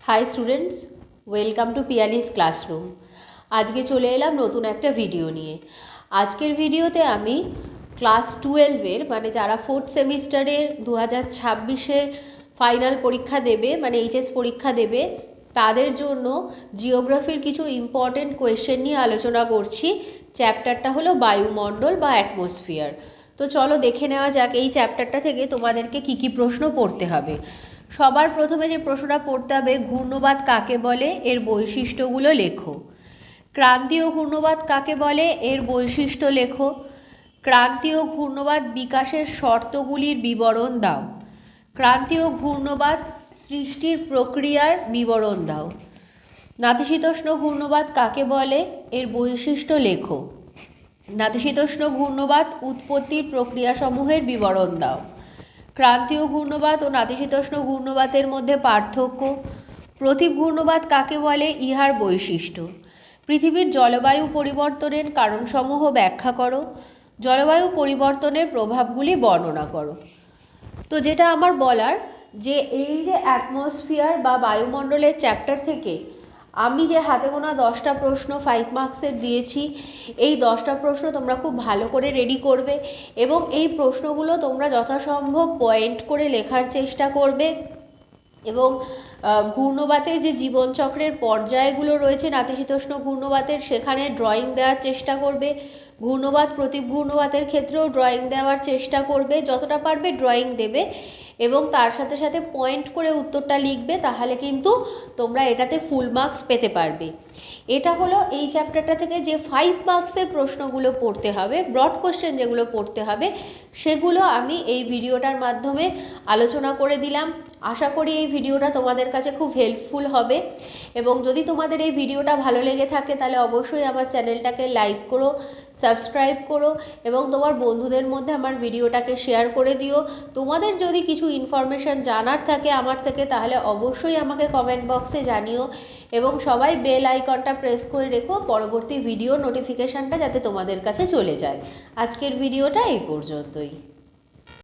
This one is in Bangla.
High students, welcome to Piyali's classroom. আজকে চলে এলাম নতুন একটা ভিডিও নিয়ে। আজকের ভিডিওতে আমি ক্লাস 12-এর মানে যারা 4th সেমিস্টারের 2026-এ ফাইনাল পরীক্ষা দেবে মানে এইচএস পরীক্ষা দেবে তাদের জন্য জিওগ্রাফির কিছু ইম্পর্টেন্ট কোয়েশ্চেন নিয়ে আলোচনা করছি। চ্যাপ্টারটা হলো বায়ুমণ্ডল বা অ্যাটমসফিয়ার। তো চলো দেখে নেওয়া যাক এই চ্যাপ্টারটা থেকে তোমাদেরকে কী কী প্রশ্ন পড়তে হবে। সবার প্রথমে যে প্রশ্নটা পড়তে হবে, ঘূর্ণবাত কাকে বলে, এর বৈশিষ্ট্যগুলো লেখো। ক্রান্তীয় ঘূর্ণবাত কাকে বলে, এর বৈশিষ্ট্য লেখো। ক্রান্তীয় ঘূর্ণবাত বিকাশের শর্তগুলির বিবরণ দাও। ক্রান্তীয় ঘূর্ণবাত সৃষ্টির প্রক্রিয়ার বিবরণ দাও। নাতিশীতোষ্ণ ঘূর্ণবাত কাকে বলে, এর বৈশিষ্ট্য লেখো। নাতিশীতোষ্ণ ঘূর্ণবাত উৎপত্তির প্রক্রিয়াসমূহের বিবরণ দাও। ক্রান্তীয় ঘূর্ণবাত ও নাতিশীতোষ্ণ ঘূর্ণবাতের মধ্যে পার্থক্য। প্রতীপ ঘূর্ণবাত কাকে বলে, ইহার বৈশিষ্ট্য। পৃথিবীর জলবায়ু পরিবর্তনের কারণসমূহ ব্যাখ্যা করো। জলবায়ু পরিবর্তনের প্রভাবগুলি বর্ণনা করো। তো যেটা আমার বলার যে এই যে অ্যাটমসফিয়ার বা বায়ুমণ্ডলের চ্যাপ্টার থেকে আমি যে হাতে গোনা 10টা প্রশ্ন 5 মার্কসের দিয়েছি, এই 10টা প্রশ্ন তোমরা খুব ভালো করে রেডি করবে এবং এই প্রশ্নগুলো তোমরা যথাসম্ভব পয়েন্ট করে লেখার চেষ্টা করবে এবং ঘূর্ণবাতের যে জীবনচক্রের পর্যায়গুলো রয়েছে নাতিশীতোষ্ণ ঘূর্ণবাতের, সেখানে ড্রয়িং দেওয়ার চেষ্টা করবে। ঘূর্ণবাত প্রতীপ ঘূর্ণবাতের ক্ষেত্রেও ড্রয়িং দেওয়ার চেষ্টা করবে, যতটা পারবে ড্রয়িং দেবে এবং তার সাথে সাথে পয়েন্ট করে উত্তরটা লিখবে, তাহলে কিন্তু তোমরা এটাতে ফুল মার্কস পেতে পারবে। এটা হলো এই চ্যাপ্টারটা থেকে যে 5 মার্কসের প্রশ্নগুলো পড়তে হবে, ব্রড কোশ্চেন যেগুলো পড়তে হবে, সেগুলো আমি এই ভিডিওটার মাধ্যমে আলোচনা করে দিলাম। আশা করি এই ভিডিওটা তোমাদের কাছে খুব হেল্পফুল হবে এবং যদি তোমাদের এই ভিডিওটা ভালো লেগে থাকে তাহলে অবশ্যই আমার চ্যানেলটাকে লাইক করো, সাবস্ক্রাইব করো এবং তোমার বন্ধুদের মধ্যে আমার ভিডিওটাকে শেয়ার করে দিও। তোমাদের যদি কিছু ইনফরমেশান জানার থাকে আমার থেকে, তাহলে অবশ্যই আমাকে কমেন্ট বক্সে জানিও এবং সবাই বেল আইকনটা প্রেস করে রেখো পরবর্তী ভিডিও নোটিফিকেশানটা যাতে তোমাদের কাছে চলে যায়। আজকের ভিডিওটা এই পর্যন্তই।